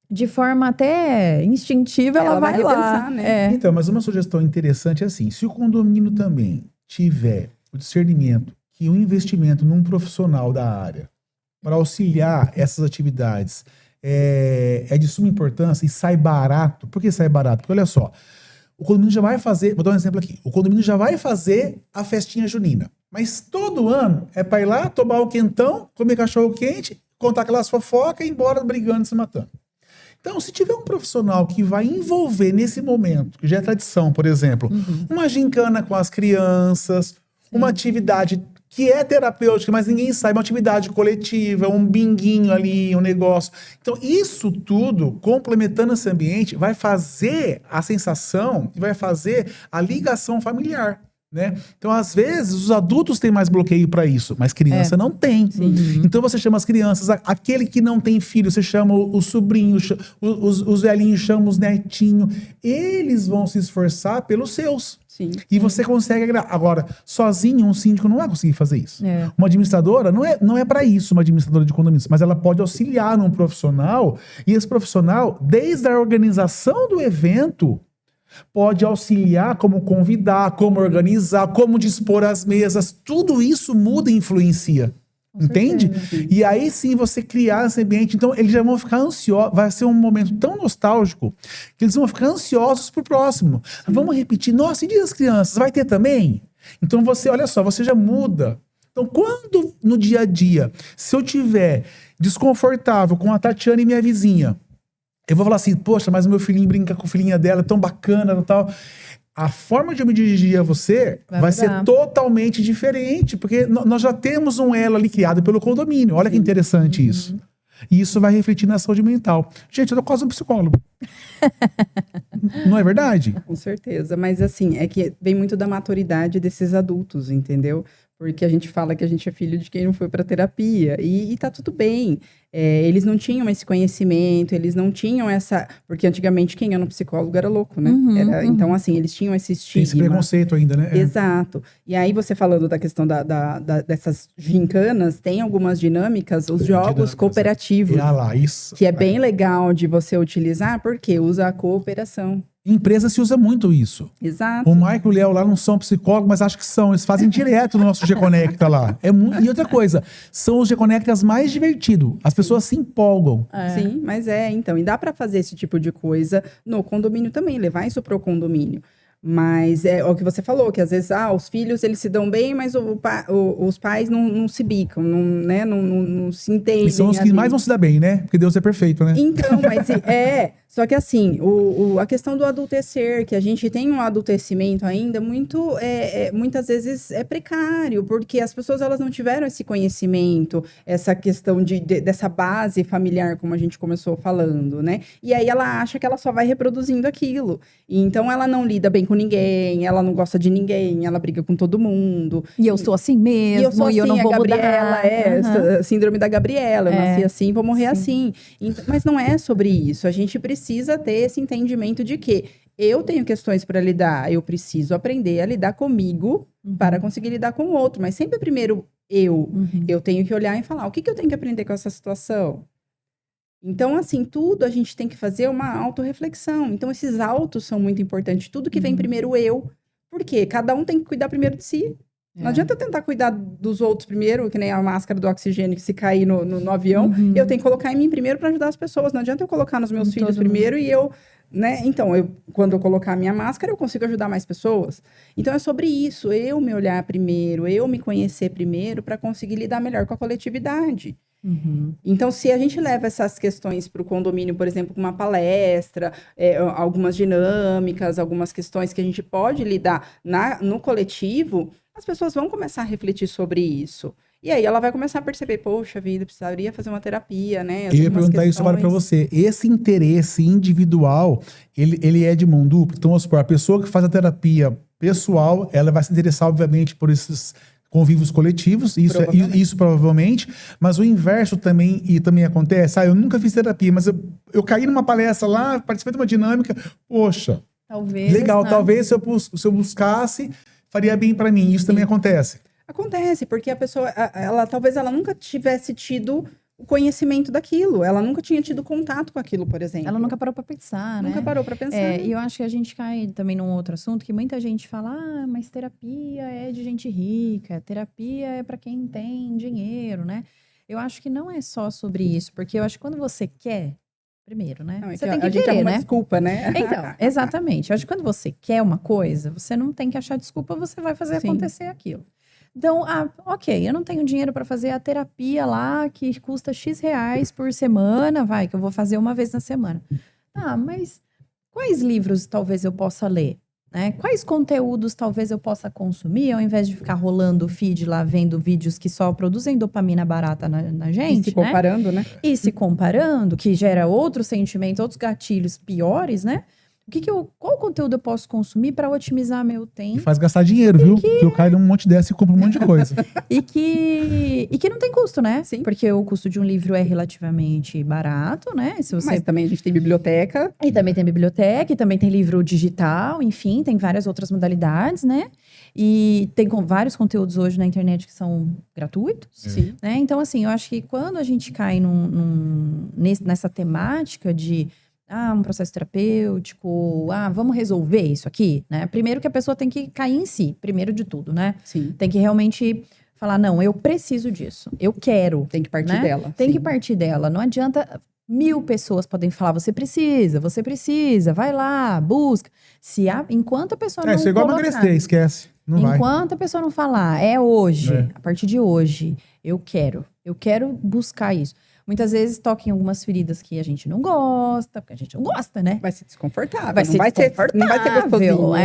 de forma até instintiva ela vai lá. Né? Então, mas uma sugestão interessante é assim, se o condomínio também tiver o discernimento que o investimento num profissional da área para auxiliar essas atividades é de suma importância e sai barato. Por que sai barato? Porque olha só, o condomínio já vai fazer, vou dar um exemplo aqui, o condomínio já vai fazer a festinha junina. Mas todo ano é para ir lá, tomar o quentão, comer cachorro quente, contar aquelas fofocas e ir embora brigando e se matando. Então, se tiver um profissional que vai envolver nesse momento, que já é tradição, por exemplo, uma gincana com as crianças, uma atividade que é terapêutica, mas ninguém sabe, uma atividade coletiva, um binguinho ali, um negócio. Então, isso tudo, complementando esse ambiente, vai fazer a sensação, vai fazer a ligação familiar. Né? Então, às vezes, os adultos têm mais bloqueio para isso, mas criança não tem. Então, você chama as crianças, aquele que não tem filho, você chama o sobrinho, os velhinhos chamam os netinhos. Eles vão se esforçar pelos seus. Sim. E você consegue agradar. Agora, sozinho, um síndico não vai conseguir fazer isso. Uma administradora não é para isso, uma administradora de condomínios, mas ela pode auxiliar num profissional, e esse profissional, desde a organização do evento, pode auxiliar como convidar, como organizar, como dispor as mesas. Tudo isso muda e influencia. Entende? E aí sim você criar esse ambiente. Então eles já vão ficar ansiosos. Vai ser um momento tão nostálgico que eles vão ficar ansiosos pro próximo. Vamos repetir. Nossa, e diz as crianças? Vai ter também? Então você, olha só, você já muda. Então quando no dia a dia, se eu tiver desconfortável com a Tatiana e minha vizinha, eu vou falar assim, poxa, mas o meu filhinho brinca com a filhinha dela, é tão bacana e tal. A forma de eu me dirigir a você vai ser totalmente diferente, porque nós já temos um elo ali criado pelo condomínio. Olha que interessante isso. E isso vai refletir na saúde mental. Gente, eu tô quase um psicólogo. Não é verdade? Com certeza. Mas assim, é que vem muito da maturidade desses adultos, entendeu? Porque a gente fala que a gente é filho de quem não foi para terapia. E tá tudo bem. Eles não tinham esse conhecimento, eles não tinham essa... Porque antigamente quem ia no psicólogo era louco, né? Então, assim, eles tinham esse estigma. Tem esse preconceito ainda, né? Exato. E aí, você falando da questão dessas gincanas, tem algumas dinâmicas, os jogos cooperativos. Lá, isso. Que é bem legal de você utilizar, porque usa a cooperação. Em empresa se usa muito isso. Exato. O Michael e o Léo lá não são psicólogos, mas acho que são. Eles fazem direto no nosso G-Conecta lá. E outra coisa, são os G-Conectas mais divertidos. As pessoas se empolgam. Sim, mas então. E dá para fazer esse tipo de coisa no condomínio também, levar isso pro condomínio. Mas é o que você falou, que às vezes os filhos eles se dão bem, mas os pais não se bicam, não se entendem. E são os que mais vão se dar bem, né? Porque Deus é perfeito, né? Então, mas só que assim, a questão do adultecer, que a gente tem um adultecimento ainda muito, muitas vezes é precário, porque as pessoas elas não tiveram esse conhecimento, essa questão dessa base familiar, como a gente começou falando, né? E aí ela acha que ela só vai reproduzindo aquilo. E então ela não lida bem com ninguém, ela não gosta de ninguém, ela briga com todo mundo. E eu sou assim mesmo, e eu não vou mudar. Essa síndrome da Gabriela, eu nasci assim, vou morrer assim. Então, mas não é sobre isso, a gente precisa ter esse entendimento de que eu tenho questões para lidar, eu preciso aprender a lidar comigo para conseguir lidar com o outro, mas sempre primeiro eu tenho que olhar e falar, o que eu tenho que aprender com essa situação? Então, assim, tudo a gente tem que fazer uma autorreflexão. Então, esses autos são muito importantes. Tudo que vem primeiro porque cada um tem que cuidar primeiro de si. Não adianta eu tentar cuidar dos outros primeiro, que nem a máscara do oxigênio, que se cair no avião, eu tenho que colocar em mim primeiro para ajudar as pessoas. Não adianta eu colocar nos meus filhos primeiro e eu, né? Então, quando eu colocar a minha máscara, eu consigo ajudar mais pessoas. Então, é sobre isso, eu me olhar primeiro, eu me conhecer primeiro para conseguir lidar melhor com a coletividade. Então, se a gente leva essas questões para o condomínio, por exemplo, com uma palestra, algumas dinâmicas, algumas questões que a gente pode lidar no coletivo, as pessoas vão começar a refletir sobre isso. E aí ela vai começar a perceber, poxa vida, precisaria fazer uma terapia, né? Eu ia perguntar isso agora para você. Esse interesse individual, ele é de mão dupla? Então, vamos supor, a pessoa que faz a terapia pessoal, ela vai se interessar, obviamente, por esses convívios coletivos, isso provavelmente, mas o inverso também acontece. Eu nunca fiz terapia, mas eu caí numa palestra lá, participei de uma dinâmica, poxa, talvez, legal, talvez se eu buscasse, faria bem para mim. Isso também acontece. Acontece, porque a pessoa, talvez ela nunca tivesse tido o conhecimento daquilo. Ela nunca tinha tido contato com aquilo, por exemplo. Ela nunca parou para pensar, né? Nunca parou para pensar. E eu acho que a gente cai também num outro assunto, que muita gente fala, mas terapia é de gente rica, terapia é para quem tem dinheiro, né? Eu acho que não é só sobre isso, porque eu acho que quando você quer, primeiro, né? Não, você tem que a gente querer, arruma né? desculpa, né? Então, exatamente. Eu acho que quando você quer uma coisa, você não tem que achar desculpa, você vai fazer acontecer aquilo. Então, ok, eu não tenho dinheiro para fazer a terapia lá que custa X reais por semana, que eu vou fazer uma vez na semana. Mas quais livros talvez eu possa ler? Né? Quais conteúdos talvez eu possa consumir, ao invés de ficar rolando o feed lá, vendo vídeos que só produzem dopamina barata na gente, E se comparando, né? E se comparando, que gera outros sentimentos, outros gatilhos piores, né? Qual conteúdo eu posso consumir para otimizar meu E tempo? faz gastar dinheiro, viu? Porque eu caio num monte dessa e compro um monte de coisa. E que não tem custo, né? Sim. Porque o custo de um livro é relativamente barato, né? Mas também a gente tem biblioteca. E também tem biblioteca, e também tem livro digital, enfim, tem várias outras modalidades, né? E tem vários conteúdos hoje na internet que são gratuitos. Sim. Né? Então, assim, eu acho que quando a gente cai nessa temática de um processo terapêutico, vamos resolver isso aqui, né? Primeiro que a pessoa tem que cair em si, primeiro de tudo, né? Sim. Tem que realmente falar, não, eu preciso disso, eu quero. Tem que partir né? dela. Tem sim. que partir dela, não adianta 1000 pessoas podem falar, você precisa, vai lá, busca. Enquanto a pessoa não Isso é igual colocar, emagrecer, esquece. Não vai. enquanto a pessoa não falar, é hoje, É. a partir de hoje, eu quero buscar isso. Muitas vezes toca em algumas feridas que a gente não gosta, porque a gente não gosta, né? Vai ser desconfortável. Vai não ser vai ser gostosinho.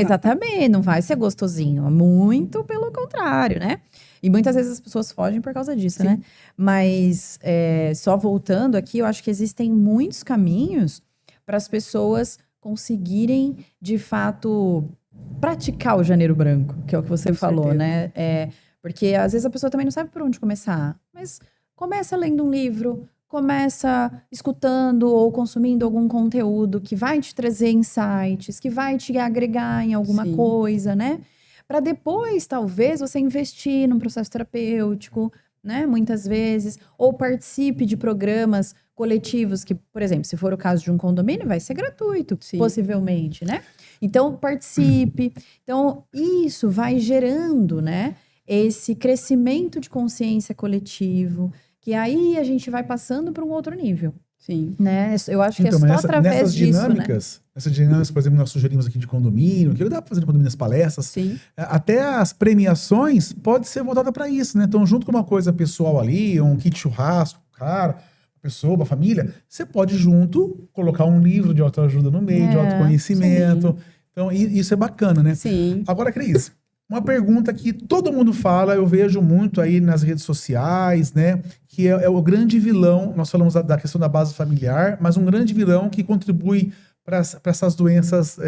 Exatamente, não vai ser gostosinho. Muito pelo contrário, né? E muitas vezes as pessoas fogem por causa disso, Sim. né? Mas, só voltando aqui, eu acho que existem muitos caminhos para as pessoas conseguirem, de fato, praticar o janeiro branco, que é o que você falou, certeza. né? Porque às vezes a pessoa também não sabe por onde começar, mas começa lendo um livro, começa escutando ou consumindo algum conteúdo que vai te trazer insights, que vai te agregar em alguma Sim. coisa, né? Para depois, talvez, você investir num processo terapêutico, né? Muitas vezes, ou participe de programas coletivos que, por exemplo, se for o caso de um condomínio, vai ser gratuito, Sim. possivelmente, né? Então, participe. Então, isso vai gerando, né? Esse crescimento de consciência coletivo, que aí a gente vai passando para um outro nível, Sim. né? Eu acho que Então, é só mas através nessas disso, né? essas dinâmicas, por exemplo, nós sugerimos aqui de condomínio, que dá para fazer no condomínio as palestras, Sim. até as premiações pode ser voltada para isso, né? Então, junto com uma coisa pessoal ali, um kit churrasco, cara, a pessoa, a família, você pode junto colocar um livro de autoajuda no meio, de autoconhecimento. sim. Então, isso é bacana, né? Sim. Agora, Cris, uma pergunta que todo mundo fala, eu vejo muito aí nas redes sociais, né? Que é o grande vilão, nós falamos da questão da base familiar, mas um grande vilão que contribui para essas doenças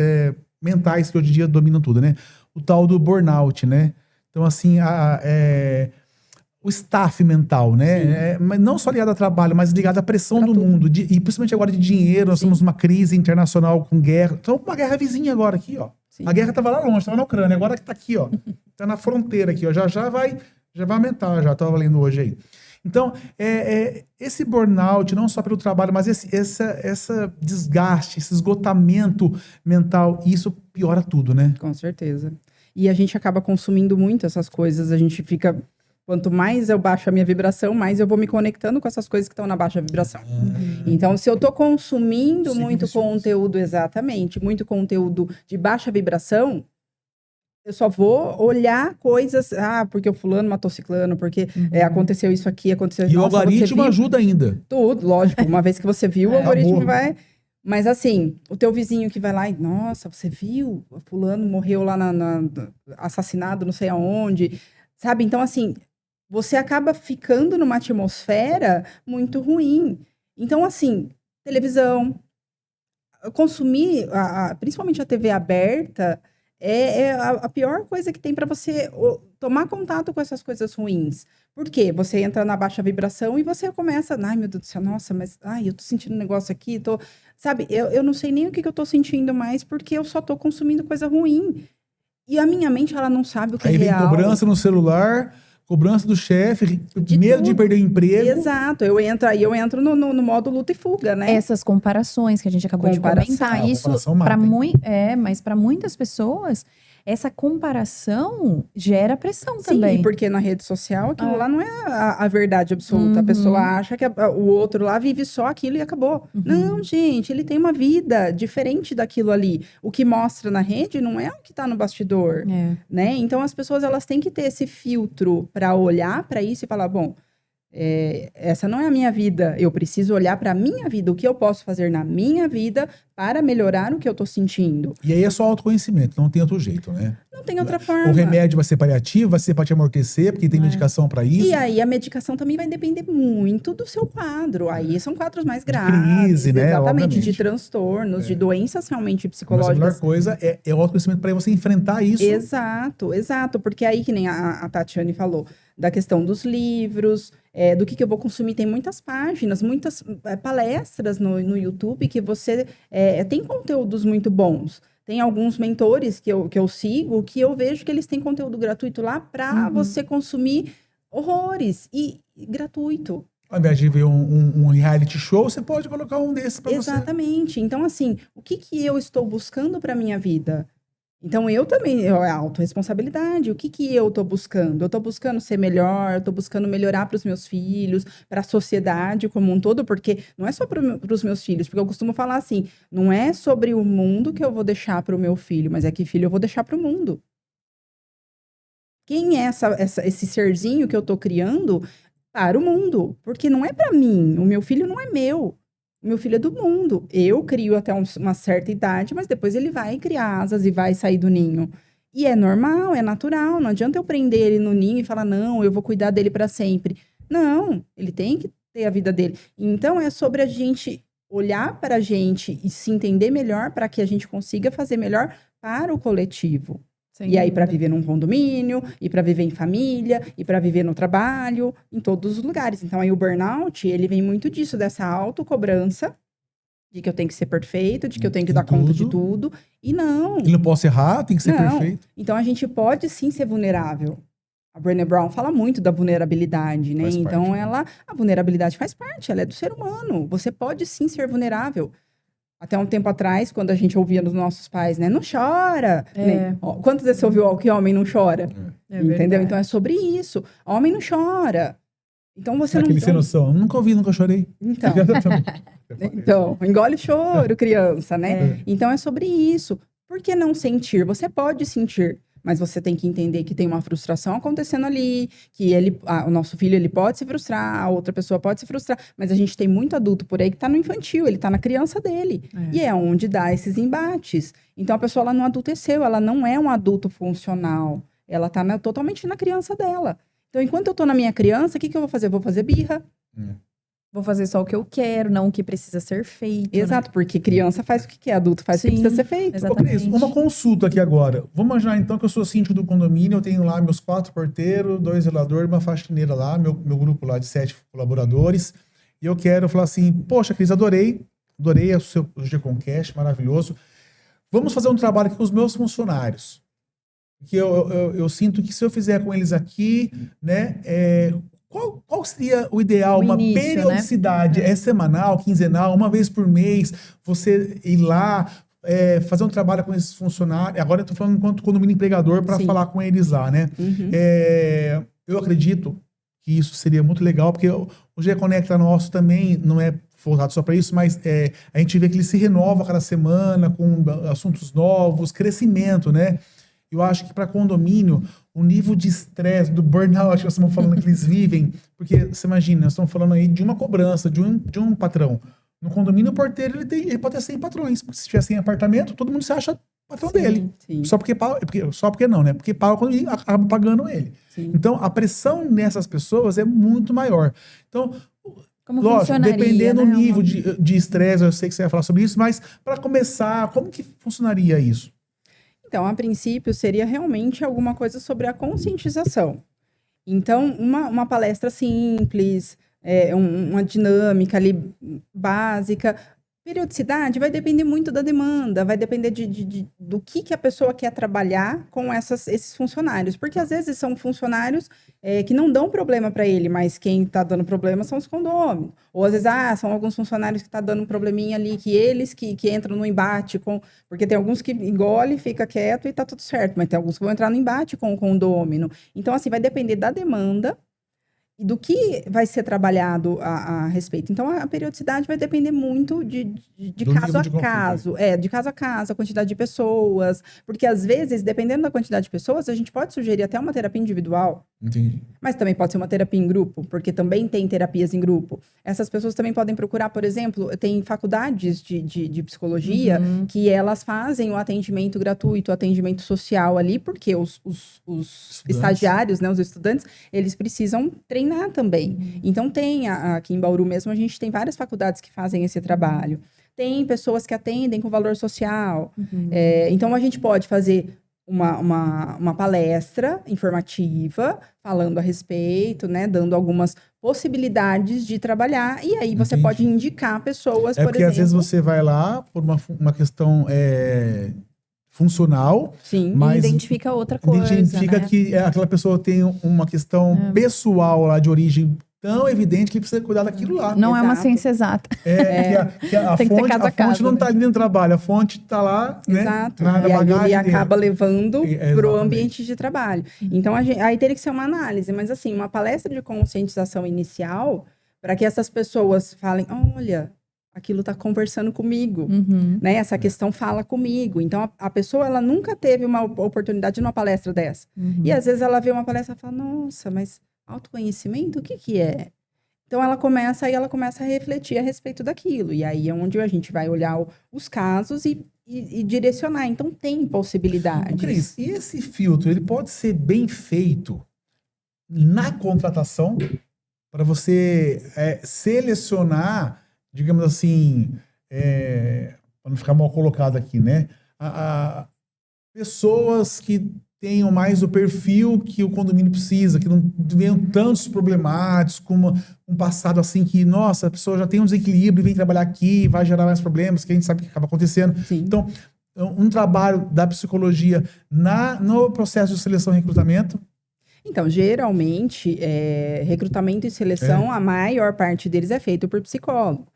mentais que hoje em dia dominam tudo, né? O tal do burnout, né? Então, assim, o staff mental, né? Mas não só ligado ao trabalho, mas ligado à pressão do mundo, e principalmente agora de dinheiro, nós temos uma crise internacional com guerra. Então, uma guerra vizinha agora aqui, ó. Sim. A guerra estava lá longe, estava na Ucrânia, agora que tá aqui, ó. Tá na fronteira aqui, ó. Já vai aumentar, já estava lendo hoje aí. Então, esse burnout, não só pelo trabalho, mas essa desgaste, esse esgotamento mental, isso piora tudo, né? Com certeza. E a gente acaba consumindo muito essas coisas, a gente fica... Quanto mais eu baixo a minha vibração, mais eu vou me conectando com essas coisas que estão na baixa vibração. Então, se eu estou consumindo muito conteúdo, exatamente, muito conteúdo de baixa vibração, eu só vou olhar coisas, porque o fulano matou ciclano, porque aconteceu isso aqui, aconteceu isso. E o algoritmo ajuda ainda. Tudo, lógico. Uma vez que você viu, o algoritmo amor. vai... Mas assim, o teu vizinho que vai lá e, nossa, você viu? O fulano morreu lá assassinado não sei aonde, sabe? Então, assim... Você acaba ficando numa atmosfera muito ruim. Então, assim, televisão, consumir, principalmente a TV aberta, é a pior coisa que tem para você tomar contato com essas coisas ruins. Por quê? Você entra na baixa vibração e você começa, ai meu Deus do céu, nossa, mas eu tô sentindo um negócio aqui, sabe, eu não sei nem o que eu tô sentindo mais, porque eu só tô consumindo coisa ruim. E a minha mente, ela não sabe o que é real. Aí vem cobrança no celular... Cobrança do chefe, medo de perder o emprego. Exato, eu entro no modo luta e fuga, né? Essas comparações que a gente acabou de comentar, isso mas mas para muitas pessoas essa comparação gera pressão Sim, também. e porque na rede social aquilo lá não é a verdade absoluta. A pessoa acha que o outro lá vive só aquilo e acabou. Não, gente, ele tem uma vida diferente daquilo ali. O que mostra na rede não é o que tá no bastidor, né? Então as pessoas elas têm que ter esse filtro para olhar para isso e falar, bom, essa não é a minha vida. Eu preciso olhar para a minha vida, o que eu posso fazer na minha vida para melhorar o que eu tô sentindo. E aí é só autoconhecimento, não tem outro jeito, né? Não tem outra forma. O remédio vai ser paliativo, vai ser para te amortecer, porque tem medicação para isso. E aí a medicação também vai depender muito do seu quadro. Aí são quadros mais graves. Crise, né? Exatamente, Obviamente. de transtornos, de doenças realmente Mas a psicológicas. melhor coisa é o autoconhecimento para você enfrentar isso. Exato. Porque aí, que nem a Tatiane falou, da questão dos livros, do que eu vou consumir. Tem muitas páginas, muitas palestras no YouTube que você tem conteúdos muito bons. Tem alguns mentores que eu sigo que eu vejo que eles têm conteúdo gratuito lá para você consumir horrores e gratuito. Ao invés de ver um reality show, você pode colocar um desses para você. Exatamente. Então, assim, o que eu estou buscando para minha vida? Então, eu também, é autorresponsabilidade. O que eu tô buscando? Eu tô buscando ser melhor, eu tô buscando melhorar para os meus filhos, para a sociedade como um todo, porque não é só para os meus filhos, porque eu costumo falar assim, não é sobre o mundo que eu vou deixar para o meu filho, mas é que filho eu vou deixar para o mundo. Quem é esse serzinho que eu tô criando para o mundo? Porque não é para mim, o meu filho não é meu. O meu filho é do mundo. Eu crio até uma certa idade, mas depois ele vai criar asas e vai sair do ninho. E é normal, é natural. Não adianta eu prender ele no ninho e falar, não, eu vou cuidar dele para sempre. Não, ele tem que ter a vida dele. Então, é sobre a gente olhar para a gente e se entender melhor para que a gente consiga fazer melhor para o coletivo. E aí, para viver num condomínio, e para viver em família, e para viver no trabalho, em todos os lugares. Então, aí o burnout, ele vem muito disso, dessa autocobrança, de que eu tenho que ser perfeito, de que eu tenho que dar conta de tudo. E não. E não posso errar, tem que ser perfeito. Então, a gente pode sim ser vulnerável. A Brené Brown fala muito da vulnerabilidade, né? Então, a vulnerabilidade faz parte, ela é do ser humano. Você pode sim ser vulnerável. Até um tempo atrás, quando a gente ouvia dos nossos pais, né? Não chora. Né? Quantas vezes você ouviu que homem não chora? Entendeu? Verdade. Então, é sobre isso. Homem não chora. Então, você não... Aquele sem noção. Nunca ouvi, nunca chorei. Então, engole o choro, criança, né? Então, é sobre isso. Por que não sentir? Você pode sentir. Mas você tem que entender que tem uma frustração acontecendo ali, que o nosso filho ele pode se frustrar, a outra pessoa pode se frustrar, mas a gente tem muito adulto por aí que tá no infantil, ele tá na criança dele. E é onde dá esses embates. Então a pessoa ela não adulteceu, ela não é um adulto funcional, ela tá totalmente na criança dela. Então enquanto eu tô na minha criança, o que eu vou fazer? Eu vou fazer birra. Vou fazer só o que eu quero, não o que precisa ser feito. Exato, porque criança faz o que quer, adulto faz o que precisa ser feito. Exatamente. Cris, uma consulta aqui agora. Vamos imaginar então que eu sou síndico do condomínio, eu tenho lá meus 4 porteiros, 2 zeladores, uma faxineira lá, meu grupo lá de 7 colaboradores, e eu quero falar assim, poxa, Cris, adorei o seu G-Concast, maravilhoso. Vamos fazer um trabalho aqui com os meus funcionários. Que eu sinto que se eu fizer com eles aqui, né, qual seria o ideal? Uma periodicidade, né? É semanal, quinzenal, uma vez por mês, você ir lá, fazer um trabalho com esses funcionários. Agora eu estou falando enquanto condomínio empregador para falar com eles lá, né? Eu acredito que isso seria muito legal, porque o G-Conecta nosso também não é voltado só para isso, mas a gente vê que ele se renova cada semana com assuntos novos, crescimento, né? Eu acho que para condomínio, o nível de estresse, do burnout que nós estamos falando que eles vivem, porque você imagina, nós estamos falando aí de uma cobrança, de um patrão. No condomínio, o porteiro ele pode ter 100 patrões, porque se tiver 100 apartamento, todo mundo se acha patrão dele. Sim. Só porque não, né? Porque paga quando acaba pagando ele. Sim. Então, a pressão nessas pessoas é muito maior. Então, como lógico, dependendo do nível uma... de estresse, eu sei que você vai falar sobre isso, mas para começar, como que funcionaria isso? Então, a princípio, seria realmente alguma coisa sobre a conscientização. Então, uma palestra simples, uma dinâmica ali básica, Periodicidade vai depender muito da demanda, vai depender do que a pessoa quer trabalhar com esses funcionários. Porque às vezes são funcionários que não dão problema para ele, mas quem está dando problema são os condôminos. Ou às vezes, são alguns funcionários que estão dando um probleminha ali, que eles que entram no embate com... Porque tem alguns que engole, fica quieto e está tudo certo, mas tem alguns que vão entrar no embate com o condômino. Então, assim, vai depender da demanda e do que vai ser trabalhado a respeito. Então, a periodicidade vai depender muito de caso a caso. De caso a caso, a quantidade de pessoas. Porque, às vezes, dependendo da quantidade de pessoas, a gente pode sugerir até uma terapia individual. Entendi. Mas também pode ser uma terapia em grupo, porque também tem terapias em grupo. Essas pessoas também podem procurar, por exemplo, tem faculdades de psicologia que elas fazem o atendimento gratuito, o atendimento social ali, porque os estagiários, né, os estudantes, eles precisam treinar também. Então, aqui em Bauru mesmo, a gente tem várias faculdades que fazem esse trabalho. Tem pessoas que atendem com valor social. Então, a gente pode fazer uma palestra informativa, falando a respeito, né, dando algumas possibilidades de trabalhar, e aí você pode indicar pessoas, por porque exemplo... às vezes você vai lá por uma questão funcional, Sim, mas identifica outra coisa, identifica né? que aquela pessoa tem uma questão pessoal lá de origem tão evidente que precisa cuidar daquilo lá. Não é uma Exato. ciência exata. Que a Tem que ser fonte, caso a a fonte caso, não né? está ali no trabalho, a fonte está lá, né? Exato. Na E aí bagagem ele acaba dele. levando para o Exatamente. ambiente de trabalho. Então, aí teria que ser uma análise, mas assim, uma palestra de conscientização inicial, para que essas pessoas falem, olha, aquilo está conversando comigo, né? Essa questão fala comigo. Então, a pessoa, ela nunca teve uma oportunidade de uma palestra dessa. E às vezes ela vê uma palestra e fala, nossa, mas autoconhecimento, o que é? Então, ela começa a refletir a respeito daquilo. E aí é onde a gente vai olhar os casos e direcionar. Então, tem possibilidades. Cris, e esse filtro, ele pode ser bem feito na contratação para você selecionar, digamos assim, para não ficar mal colocado aqui, né? Pessoas que tenham mais o perfil que o condomínio precisa, que não venham tantos problemáticos, com um passado assim que, nossa, a pessoa já tem um desequilíbrio e vem trabalhar aqui, vai gerar mais problemas, que a gente sabe que acaba acontecendo. Sim. Então, um trabalho da psicologia no processo de seleção e recrutamento. Então, geralmente, recrutamento e seleção, a maior parte deles é feito por psicólogo.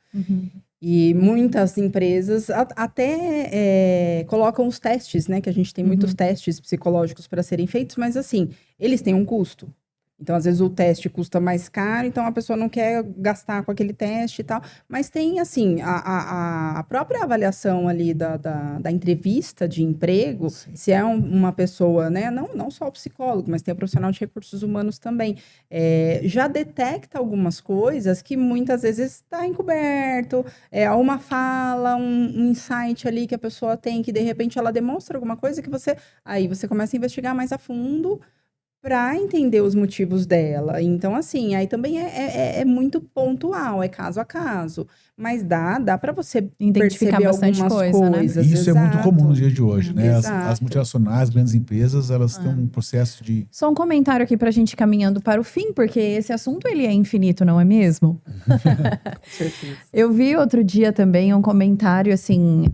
E muitas empresas até colocam os testes, né? Que a gente tem muitos testes psicológicos para serem feitos, mas assim, eles têm um custo. Então, às vezes, o teste custa mais caro, então a pessoa não quer gastar com aquele teste e tal. Mas tem, assim, a própria avaliação ali da entrevista de emprego, se é uma pessoa, né? Não só o psicólogo, mas tem o profissional de recursos humanos também. Já detecta algumas coisas que muitas vezes está encoberto, uma fala, um insight ali que a pessoa tem, que de repente ela demonstra alguma coisa que aí você começa a investigar mais a fundo para entender os motivos dela. Então, assim, aí também é muito pontual, é caso a caso. Mas dá para você identificar perceber bastante algumas coisa, né? coisas. Isso é muito Exato. comum no dia de hoje, né? As Exato. multinacionais, grandes empresas, elas têm um processo de... Só um comentário aqui pra gente caminhando para o fim, porque esse assunto ele é infinito, não é mesmo? Com certeza. Eu vi outro dia também um comentário, assim,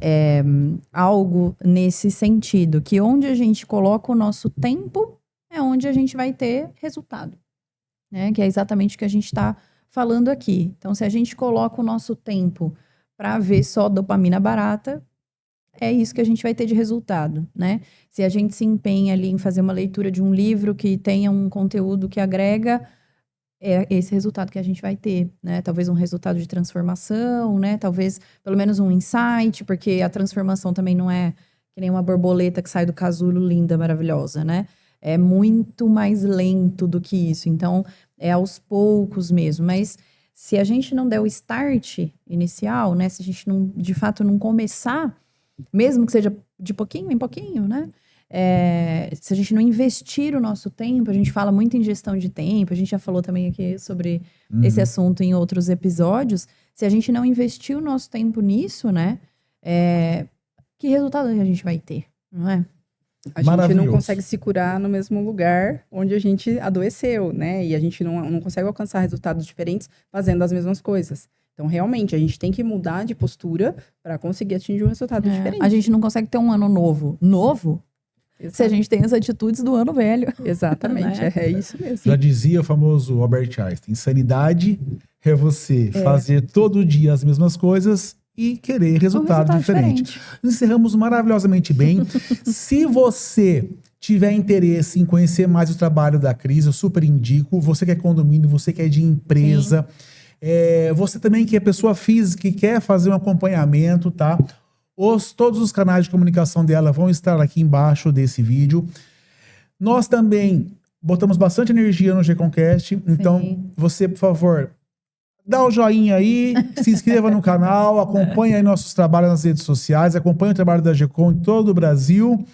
algo nesse sentido, que onde a gente coloca o nosso tempo é onde a gente vai ter resultado, né? Que é exatamente o que a gente está falando aqui. Então, se a gente coloca o nosso tempo para ver só dopamina barata, é isso que a gente vai ter de resultado, né? Se a gente se empenha ali em fazer uma leitura de um livro que tenha um conteúdo que agrega, é esse resultado que a gente vai ter, né? Talvez um resultado de transformação, né? Talvez pelo menos um insight, porque a transformação também não é que nem uma borboleta que sai do casulo linda, maravilhosa, né? É muito mais lento do que isso. Então, é aos poucos mesmo. Mas se a gente não der o start inicial, né? Se a gente não, de fato, não começar, mesmo que seja de pouquinho em pouquinho, né? Se a gente não investir o nosso tempo, a gente fala muito em gestão de tempo, a gente já falou também aqui sobre esse assunto em outros episódios. Se a gente não investir o nosso tempo nisso, né? Que resultado a gente vai ter, não é? A gente não consegue se curar no mesmo lugar onde a gente adoeceu, né? E a gente não consegue alcançar resultados diferentes fazendo as mesmas coisas. Então, realmente, a gente tem que mudar de postura para conseguir atingir um resultado diferente. A gente não consegue ter um ano novo, se a gente tem as atitudes do ano velho. Exatamente, Né? é isso mesmo. Já dizia o famoso Albert Einstein, insanidade é você fazer todo dia as mesmas coisas e querer resultado diferente. Encerramos maravilhosamente bem. Se você tiver interesse em conhecer mais o trabalho da Cris, eu super indico. Você que é condomínio, você que é de empresa, você também que é pessoa física e quer fazer um acompanhamento, tá? Todos os canais de comunicação dela vão estar aqui embaixo desse vídeo. Nós também botamos bastante energia no GComcast, então você, por favor, dá o joinha aí, se inscreva no canal, acompanhe aí nossos trabalhos nas redes sociais, acompanhe o trabalho da GCom em todo o Brasil.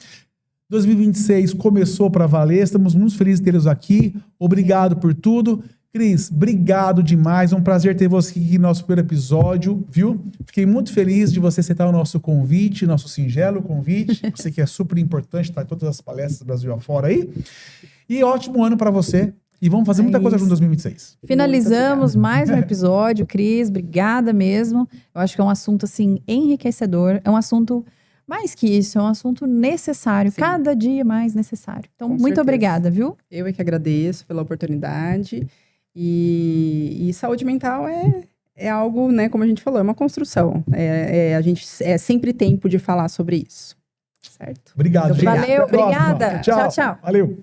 2026 começou para valer, estamos muito felizes de tê-los aqui. Obrigado por tudo. Cris, obrigado demais, é um prazer ter você aqui no nosso primeiro episódio, viu? Fiquei muito feliz de você aceitar o nosso convite, nosso singelo convite, você que é super importante, tá em todas as palestras do Brasil afora aí. E ótimo ano para você. E vamos fazer muita coisa junto em 2026. Finalizamos mais um episódio, Cris, obrigada mesmo. Eu acho que é um assunto, assim, enriquecedor. É um assunto, mais que isso, é um assunto necessário. Sim. Cada dia mais necessário. Então, muito obrigada, viu? Eu é que agradeço pela oportunidade. E saúde mental é algo, né, como a gente falou, é uma construção. A gente sempre tempo de falar sobre isso. Certo? Obrigado, gente. Valeu, obrigada. Tchau, tchau. Valeu.